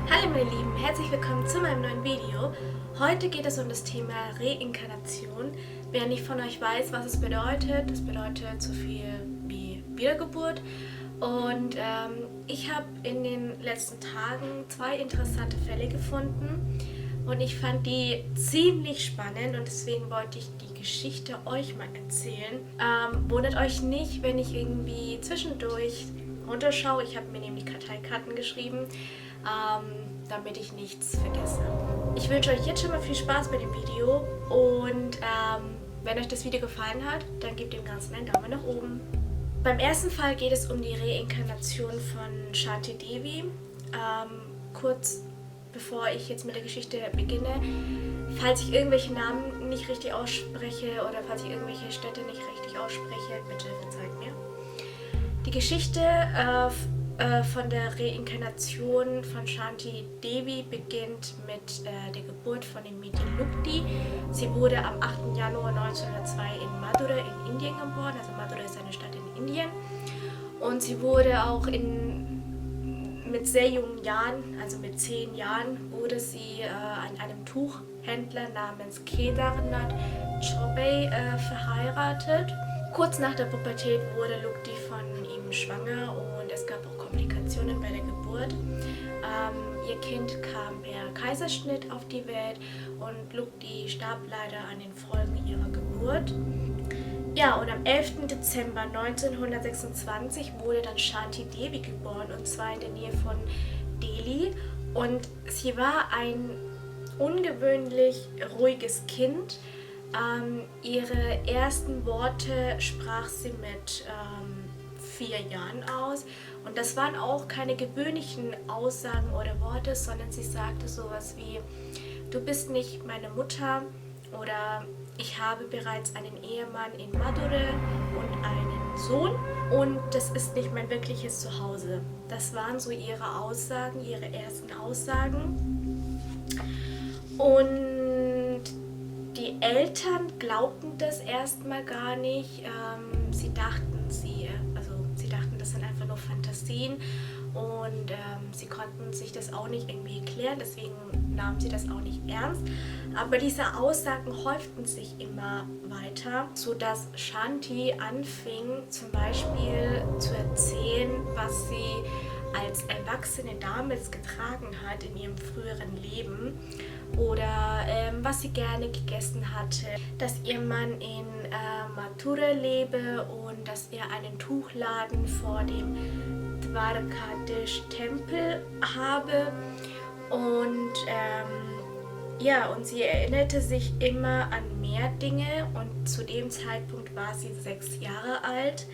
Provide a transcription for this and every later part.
Hallo meine Lieben, herzlich willkommen zu meinem neuen Video. Heute geht es um das Thema Reinkarnation. Wer nicht von euch weiß, was es bedeutet, das bedeutet so viel wie Wiedergeburt. Und ich habe in den letzten Tagen 2 interessante Fälle gefunden und ich fand die ziemlich spannend und deswegen wollte ich die Geschichte euch mal erzählen. Wundert euch nicht, wenn ich irgendwie zwischendurch runterschaue. Ich habe mir nämlich Karteikarten geschrieben, damit ich nichts vergesse. Ich wünsche euch jetzt schon mal viel Spaß bei dem Video und wenn euch das Video gefallen hat, dann gebt dem Ganzen einen Daumen nach oben. Beim ersten Fall geht es um die Reinkarnation von Shanti Devi. Kurz bevor ich jetzt mit der Geschichte beginne, falls ich irgendwelche Namen nicht richtig ausspreche oder falls ich irgendwelche Städte nicht richtig ausspreche, bitte verzeiht mir. Die Geschichte von der Reinkarnation von Shanti Devi beginnt mit der Geburt von dem Mädchen Lukdi. Sie wurde am 8. Januar 1902 in Madurai in Indien geboren. Also Madurai ist eine Stadt in Indien. Und sie wurde auch mit sehr jungen Jahren, also mit 10 Jahren, wurde sie an einem Tuchhändler namens Kedarnath Chaubey verheiratet. Kurz nach der Pubertät wurde Lukdi von ihm schwanger und es gab auch Komplikationen bei der Geburt. Ihr Kind kam per Kaiserschnitt auf die Welt und Lukdi starb leider an den Folgen ihrer Geburt. Ja, und am 11. Dezember 1926 wurde dann Shanti Devi geboren, und zwar in der Nähe von Delhi. Und sie war ein ungewöhnlich ruhiges Kind. Ihre ersten Worte sprach sie mit 4 Jahren aus. Und das waren auch keine gewöhnlichen Aussagen oder Worte, sondern sie sagte sowas wie: Du bist nicht meine Mutter, oder ich habe bereits einen Ehemann in Madurai und einen Sohn und das ist nicht mein wirkliches Zuhause. Das waren so ihre Aussagen, ihre ersten Aussagen. Und die Eltern glaubten das erstmal gar nicht. Sie dachten, das sind einfach nur Fantasien und sie konnten sich das auch nicht irgendwie erklären, deswegen nahmen sie das auch nicht ernst. Aber diese Aussagen häuften sich immer weiter, sodass Shanti anfing zum Beispiel zu erzählen, was sie als erwachsene damals getragen hat in ihrem früheren Leben oder was sie gerne gegessen hatte, dass ihr Mann in Mathura lebe und dass er einen Tuchladen vor dem Dwarkadish-Tempel habe. Und und sie erinnerte sich immer an mehr Dinge und zu dem Zeitpunkt war sie 6 Jahre alt.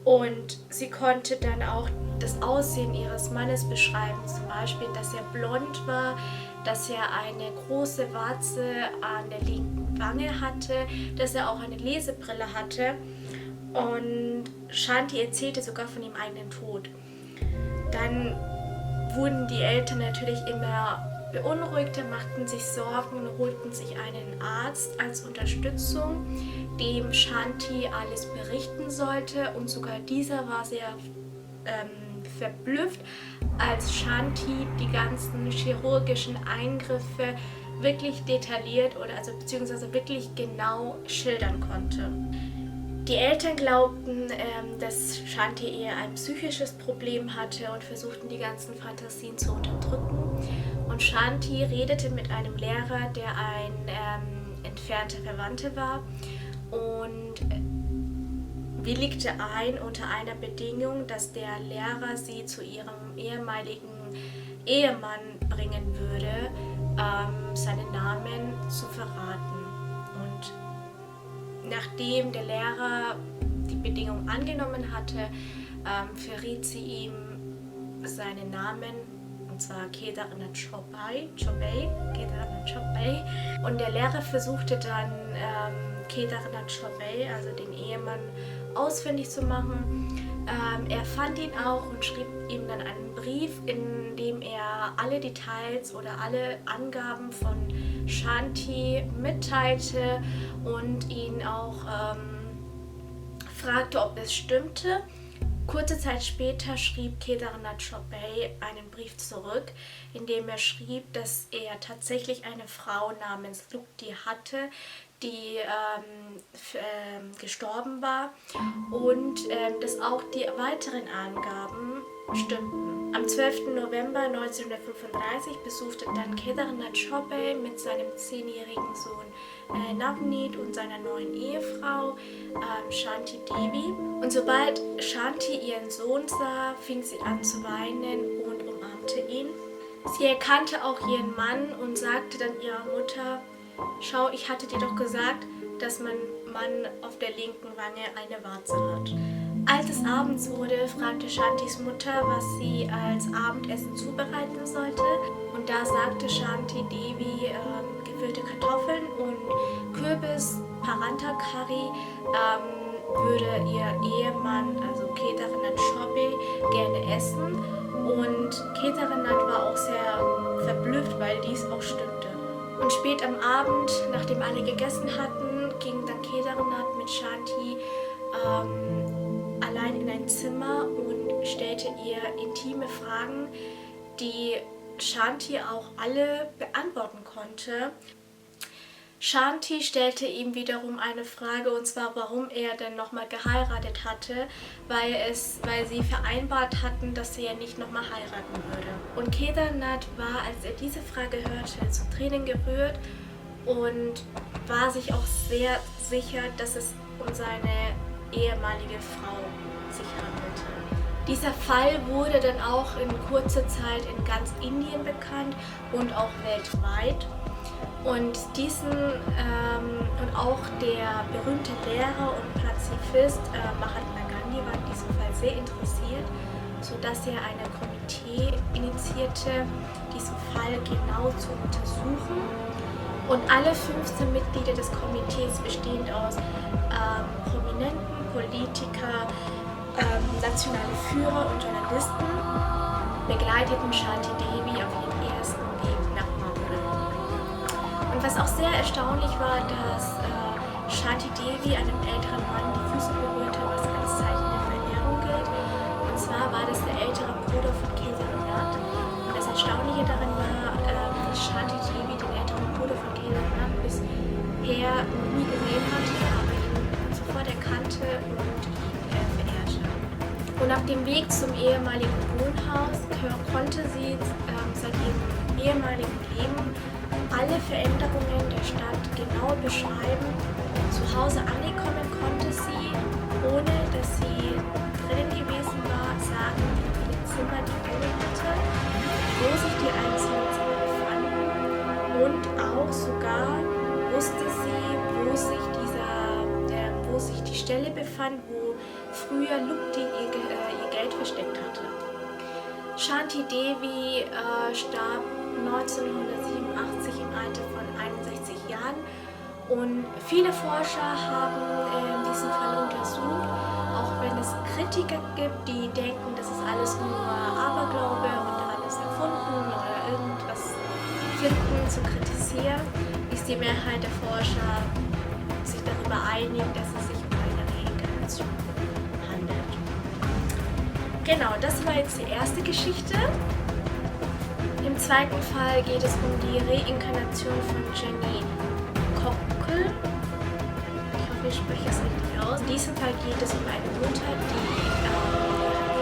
Und sie konnte dann auch das Aussehen ihres Mannes beschreiben, zum Beispiel, dass er blond war, dass er eine große Warze an der linken Wange hatte, dass er auch eine Lesebrille hatte. Und Shanti erzählte sogar von ihrem eigenen Tod. Dann wurden die Eltern natürlich immer beunruhigter, machten sich Sorgen, holten sich einen Arzt als Unterstützung, dem Shanti alles berichten sollte, und sogar dieser war sehr verblüfft, als Shanti die ganzen chirurgischen Eingriffe wirklich detailliert beziehungsweise wirklich genau schildern konnte. Die Eltern glaubten, dass Shanti eher ein psychisches Problem hatte und versuchten, die ganzen Fantasien zu unterdrücken. Und Shanti redete mit einem Lehrer, der ein entfernter Verwandter war, und willigte ein unter einer Bedingung, dass der Lehrer sie zu ihrem ehemaligen Ehemann bringen würde, seinen Namen zu verraten. Und nachdem der Lehrer die Bedingung angenommen hatte, verriet sie ihm seinen Namen, und zwar Kedarnath Chaubey. Und der Lehrer versuchte dann Kedarnath Chaubey, also den Ehemann, ausfindig zu machen. Er fand ihn auch und schrieb ihm dann einen Brief, in dem er alle Details oder alle Angaben von Shanti mitteilte und ihn auch fragte, ob es stimmte. Kurze Zeit später schrieb Kedarnath Chopey einen Brief zurück, in dem er schrieb, dass er tatsächlich eine Frau namens Lukti hatte, die gestorben war und dass auch die weiteren Angaben stimmten. Am 12. November 1935 besuchte dann Kedarnath Chopey mit seinem 10-jährigen Sohn Navneet und seiner neuen Ehefrau Shanti Devi. Und sobald Shanti ihren Sohn sah, fing sie an zu weinen und umarmte ihn. Sie erkannte auch ihren Mann und sagte dann ihrer Mutter: Schau, ich hatte dir doch gesagt, dass mein Mann auf der linken Wange eine Warze hat. Als es abends wurde, fragte Shantis Mutter, was sie als Abendessen zubereiten sollte. Und da sagte Shanti Devi, gefüllte Kartoffeln und Kürbis, Paranta Curry, würde ihr Ehemann, also Kedarnath Chopey, gerne essen. Und Kedarnath war auch sehr verblüfft, weil dies auch stimmte. Und spät am Abend, nachdem alle gegessen hatten, ging dann Kedarnath mit Shanti allein in ein Zimmer und stellte ihr intime Fragen, die Shanti auch alle beantworten konnte. Shanti stellte ihm wiederum eine Frage, und zwar, warum er denn nochmal geheiratet hatte, weil sie vereinbart hatten, dass er nicht nochmal heiraten würde. Und Kedarnath war, als er diese Frage hörte, zu Tränen gerührt und war sich auch sehr sicher, dass es um seine ehemalige Frau sich handelte. Dieser Fall wurde dann auch in kurzer Zeit in ganz Indien bekannt und auch weltweit. Und und auch der berühmte Lehrer und Pazifist Mahatma Gandhi war in diesem Fall sehr interessiert, sodass er ein Komitee initiierte, diesen Fall genau zu untersuchen. Und alle 15 Mitglieder des Komitees, bestehend aus Prominenten, Politiker, nationale Führer und Journalisten, begleiteten Shanti Devi auf ihrem ersten Weg nach Mathura. Und was auch sehr erstaunlich war, dass Shanti Devi einem älteren Mann die Füße berührte, was als Zeichen der Verehrung gilt. Und zwar war das der ältere Bruder von Kedarnath. Und das Erstaunliche daran war, dass Shanti Devi den älteren Bruder von Kedarnath bisher noch nie gesehen hatte, aber ihn sofort erkannte und ihn verehrte. Und auf dem Weg zum ehemaligen Wohnhaus konnte sie seit ihrem ehemaligen Leben alle Veränderungen der Stadt genau beschreiben. Zu Hause angekommen konnte sie, ohne dass sie drinnen gewesen war, sagen, wie viele Zimmer die Wohnung hatte, wo sich die einzelnen Zimmer befanden, und auch sogar wusste sie, wo sich die Stelle befand, wo früher Lukti ihr Geld versteckt hatte. Shanti Devi starb 1987 im Alter von 61 Jahren und viele Forscher haben diesen Fall untersucht, auch wenn es Kritiker gibt, die denken, das ist alles nur Aberglaube und alles erfunden oder irgendwas finden zu kritisieren, ist die Mehrheit der Forscher sich darüber einig, dass es sich um eine Reinkarnation handelt. Genau, das war jetzt die erste Geschichte. Im zweiten Fall geht es um die Reinkarnation von Jenny Cockle. Ich hoffe, ich spreche es richtig aus. In diesem Fall geht es um eine Mutter, die ihre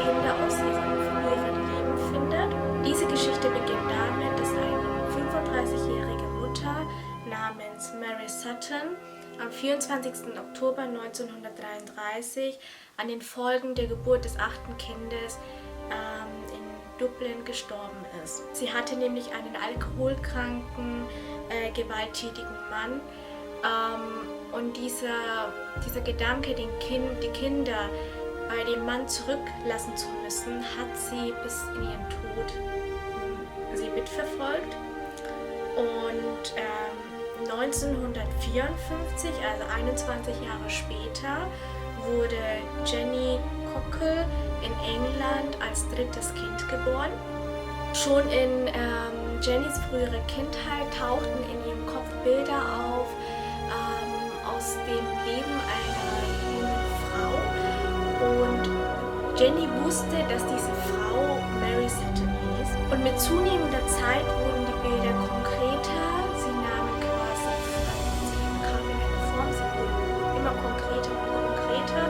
Kinder aus ihrem früheren Leben findet. Diese Geschichte beginnt damit, dass eine 35-jährige Mutter namens Mary Sutton am 24. Oktober 1933 an den Folgen der Geburt des 8. Kindes in Dublin gestorben ist. Sie hatte nämlich einen alkoholkranken, gewalttätigen Mann, und dieser Gedanke, die Kinder bei dem Mann zurücklassen zu müssen, hat sie bis in ihren Tod sie mitverfolgt. Und 1954, also 21 Jahre später, wurde Jenny Cockle in England als drittes Kind geboren. Schon in Jennys frühere Kindheit tauchten in ihrem Kopf Bilder auf aus dem Leben einer jungen Frau, und Jenny wusste, dass diese Frau Mary Sutton hieß. Und mit zunehmender Zeit wurden die Bilder konkreter. Sie nahmen quasi, sie bekamen eine Form, sie wurden immer konkreter und konkreter.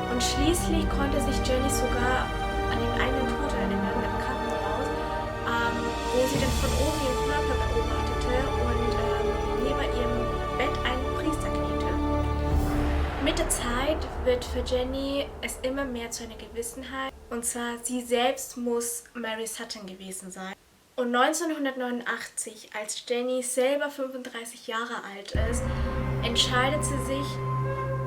Und schließlich konnte sich Jenny sogar an den eigenen Tod erinnern im Krankenhaus, wo sie dann von oben ihren Körper beobachtete und neben ihrem Bett ein Priester kniete. Mit der Zeit wird für Jenny es immer mehr zu einer Gewissenheit, und zwar sie selbst muss Mary Sutton gewesen sein. Und 1989, als Jenny selber 35 Jahre alt ist, entscheidet sie sich,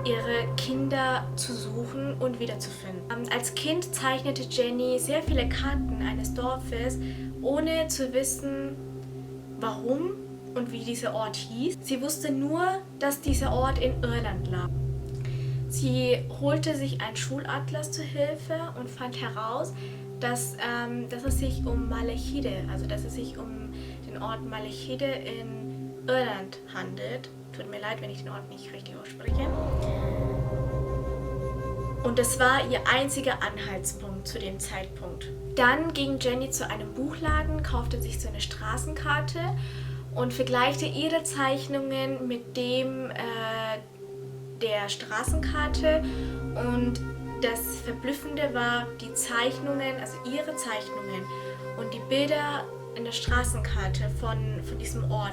ihre Kinder zu suchen und wiederzufinden. Als Kind zeichnete Jenny sehr viele Karten eines Dorfes, ohne zu wissen, warum und wie dieser Ort hieß. Sie wusste nur, dass dieser Ort in Irland lag. Sie holte sich einen Schulatlas zur Hilfe und fand heraus, dass es sich um Malahide, also dass es sich um den Ort Malahide in Irland handelt. Tut mir leid, wenn ich den Ort nicht richtig ausspreche. Und das war ihr einziger Anhaltspunkt zu dem Zeitpunkt. Dann ging Jenny zu einem Buchladen, kaufte sich so eine Straßenkarte und vergleichte ihre Zeichnungen mit dem der Straßenkarte. Und das Verblüffende war, die Zeichnungen, also ihre Zeichnungen und die Bilder in der Straßenkarte von diesem Ort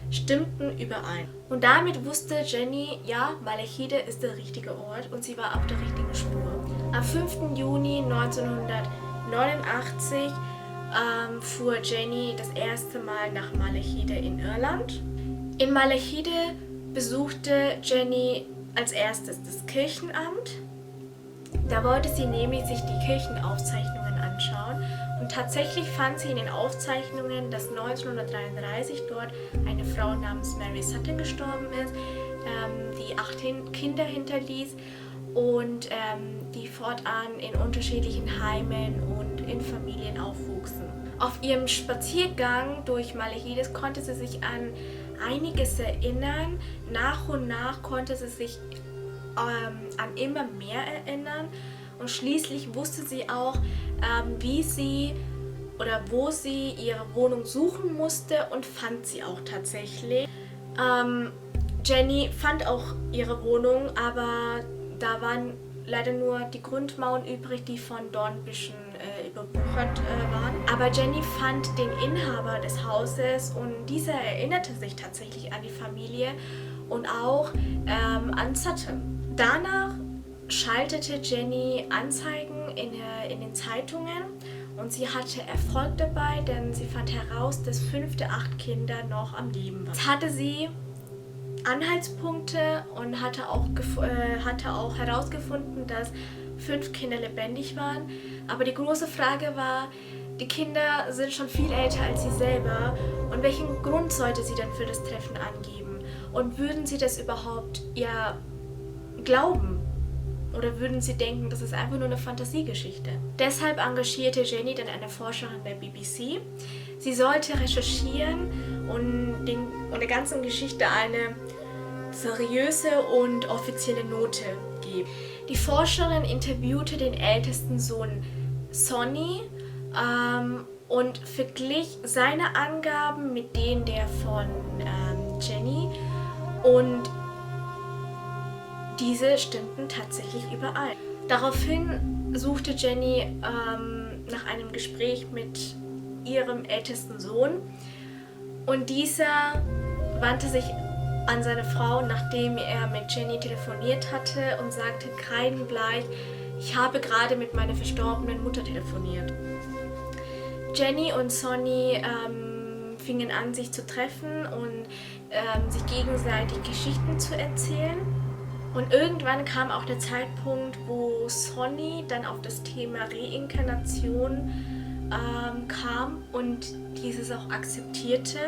stimmten überein. Und damit wusste Jenny, ja, Malahide ist der richtige Ort und sie war auf der richtigen Spur. Am 5. Juni 1989 fuhr Jenny das erste Mal nach Malahide in Irland. In Malahide besuchte Jenny als erstes das Kirchenamt. Da wollte sie nämlich sich die Kirchenaufzeichnungen anschauen. Und tatsächlich fand sie in den Aufzeichnungen, dass 1933 dort eine Frau namens Mary Sutton gestorben ist, die 8 Kinder hinterließ und die fortan in unterschiedlichen Heimen und in Familien aufwuchsen. Auf ihrem Spaziergang durch Malahide konnte sie sich an einiges erinnern. Nach und nach konnte sie sich an immer mehr erinnern. Und schließlich wusste sie auch, wie sie oder wo sie ihre Wohnung suchen musste und fand sie auch tatsächlich. Jenny fand auch ihre Wohnung, aber da waren leider nur die Grundmauern übrig, die von Dornbüschen überwuchert waren. Aber Jenny fand den Inhaber des Hauses und dieser erinnerte sich tatsächlich an die Familie und auch an Sutton. Danach schaltete Jenny Anzeigen in den Zeitungen und sie hatte Erfolg dabei, denn sie fand heraus, dass 5 der 8 Kinder noch am Leben waren. Jetzt hatte sie Anhaltspunkte und hatte auch herausgefunden, dass 5 Kinder lebendig waren. Aber die große Frage war, die Kinder sind schon viel älter als sie selber und welchen Grund sollte sie denn für das Treffen angeben? Und würden sie das überhaupt ihr glauben? Oder würden sie denken, das ist einfach nur eine Fantasiegeschichte? Deshalb engagierte Jenny dann eine Forscherin der BBC. Sie sollte recherchieren und der ganzen Geschichte eine seriöse und offizielle Note geben. Die Forscherin interviewte den ältesten Sohn Sonny und verglich seine Angaben mit denen der von Jenny und diese stimmten tatsächlich überein. Daraufhin suchte Jenny nach einem Gespräch mit ihrem ältesten Sohn und dieser wandte sich an seine Frau, nachdem er mit Jenny telefoniert hatte und sagte kreidebleich, ich habe gerade mit meiner verstorbenen Mutter telefoniert. Jenny und Sonny fingen an, sich zu treffen und sich gegenseitig Geschichten zu erzählen. Und irgendwann kam auch der Zeitpunkt, wo Sonny dann auf das Thema Reinkarnation kam und dieses auch akzeptierte.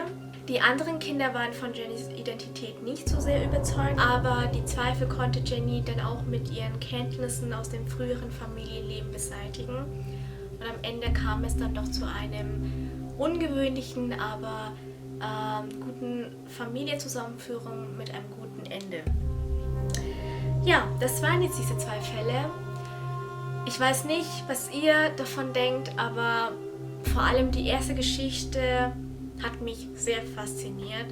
Die anderen Kinder waren von Jennys Identität nicht so sehr überzeugt, aber die Zweifel konnte Jenny dann auch mit ihren Kenntnissen aus dem früheren Familienleben beseitigen. Und am Ende kam es dann doch zu einem ungewöhnlichen, aber guten Familienzusammenführung mit einem guten Ende. Ja, das waren jetzt diese 2 Fälle. Ich weiß nicht, was ihr davon denkt, aber vor allem die erste Geschichte hat mich sehr fasziniert.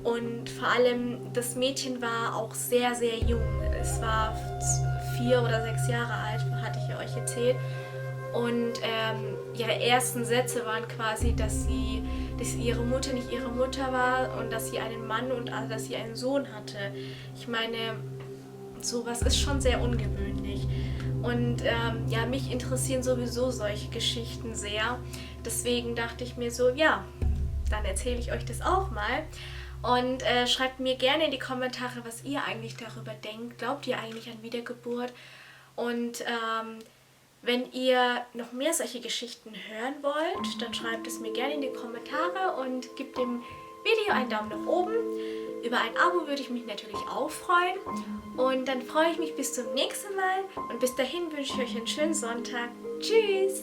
Und vor allem das Mädchen war auch sehr, sehr jung. Es war 4 oder 6 Jahre alt, hatte ich ja euch erzählt. Und ihre ersten Sätze waren quasi, dass ihre Mutter nicht ihre Mutter war und dass sie einen Mann und also, dass sie einen Sohn hatte. Ich meine, sowas ist schon sehr ungewöhnlich. Und ja, mich interessieren sowieso solche Geschichten sehr. Deswegen dachte ich mir so, ja, dann erzähle ich euch das auch mal. Und schreibt mir gerne in die Kommentare, was ihr eigentlich darüber denkt. Glaubt ihr eigentlich an Wiedergeburt? Und wenn ihr noch mehr solche Geschichten hören wollt, dann schreibt es mir gerne in die Kommentare und gebt dem Video einen Daumen nach oben. Über ein Abo würde ich mich natürlich auch freuen. Und dann freue ich mich bis zum nächsten Mal. Und bis dahin wünsche ich euch einen schönen Sonntag. Tschüss!